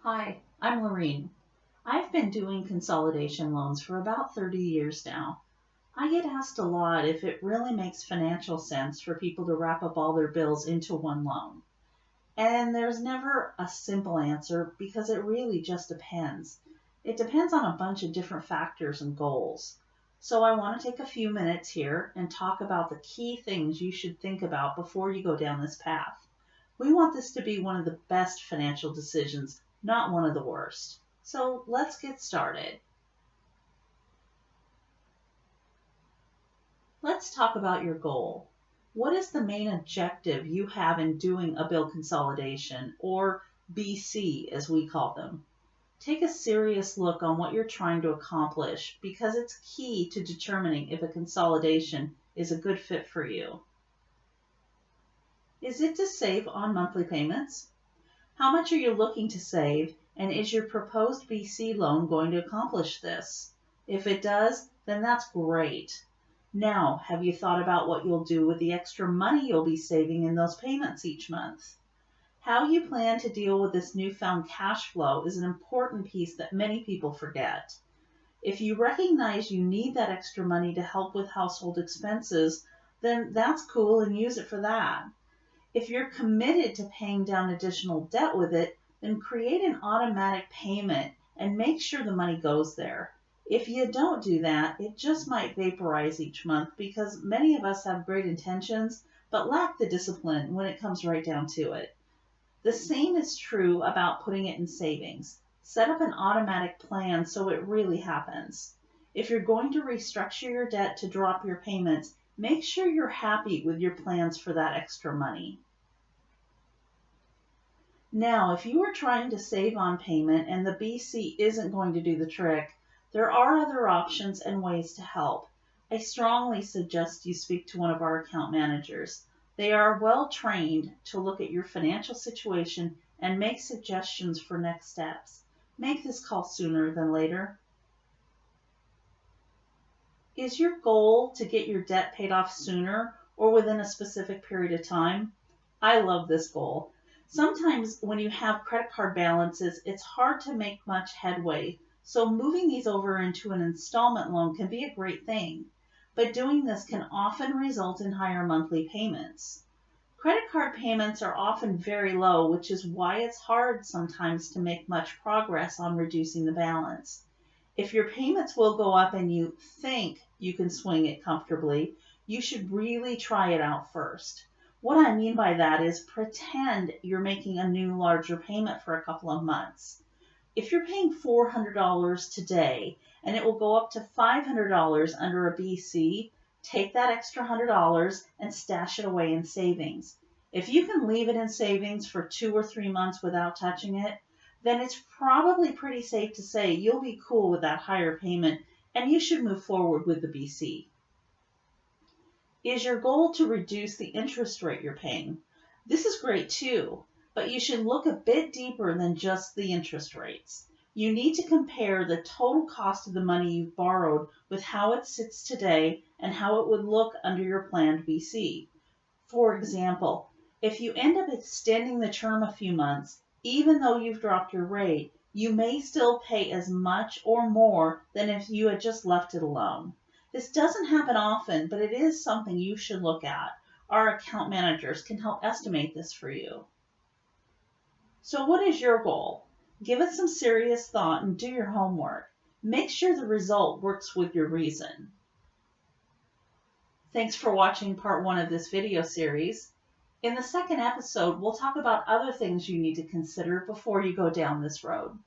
Hi, I'm Lorene. I've been doing consolidation loans for about 30 years now. I get asked a lot if it really makes financial sense for people to wrap up all their bills into one loan. And there's never a simple answer because it really just depends. It depends on a bunch of different factors and goals. So I want to take a few minutes here and talk about the key things you should think about before you go down this path. We want this to be one of the best financial decisions, not one of the worst. So let's get started. Let's talk about your goal. What is the main objective you have in doing a bill consolidation, or BC as we call them? Take a serious look on what you're trying to accomplish because it's key to determining if a consolidation is a good fit for you. Is it to save on monthly payments? How much are you looking to save, and is your proposed BC loan going to accomplish this? If it does, then that's great. Now, have you thought about what you'll do with the extra money you'll be saving in those payments each month? How you plan to deal with this newfound cash flow is an important piece that many people forget. If you recognize you need that extra money to help with household expenses, then that's cool and use it for that. If you're committed to paying down additional debt with it, then create an automatic payment and make sure the money goes there. If you don't do that, it just might vaporize each month because many of us have great intentions but lack the discipline when it comes right down to it. The same is true about putting it in savings. Set up an automatic plan so it really happens. If you're going to restructure your debt to drop your payments, make sure you're happy with your plans for that extra money. Now, if you are trying to save on payment and the BC isn't going to do the trick, there are other options and ways to help. I strongly suggest you speak to one of our account managers. They are well trained to look at your financial situation and make suggestions for next steps. Make this call sooner than later. Is your goal to get your debt paid off sooner or within a specific period of time? I love this goal. Sometimes when you have credit card balances, it's hard to make much headway, so moving these over into an installment loan can be a great thing. But doing this can often result in higher monthly payments. Credit card payments are often very low, which is why it's hard sometimes to make much progress on reducing the balance. If your payments will go up and you think you can swing it comfortably, you should really try it out first. What I mean by that is pretend you're making a new larger payment for a couple of months. If you're paying $400 today and it will go up to $500 under a BC, take that extra $100 and stash it away in savings. If you can leave it in savings for 2 or 3 months without touching it, then it's probably pretty safe to say you'll be cool with that higher payment and you should move forward with the BC. Is your goal to reduce the interest rate you're paying? This is great too, but you should look a bit deeper than just the interest rates. You need to compare the total cost of the money you've borrowed with how it sits today and how it would look under your planned BC. For example, if you end up extending the term a few months, even though you've dropped your rate, you may still pay as much or more than if you had just left it alone. This doesn't happen often, but it is something you should look at. Our account managers can help estimate this for you. So what is your goal? Give it some serious thought and do your homework. Make sure the result works with your reason. Thanks for watching part 1 of this video series. In the second episode, we'll talk about other things you need to consider before you go down this road.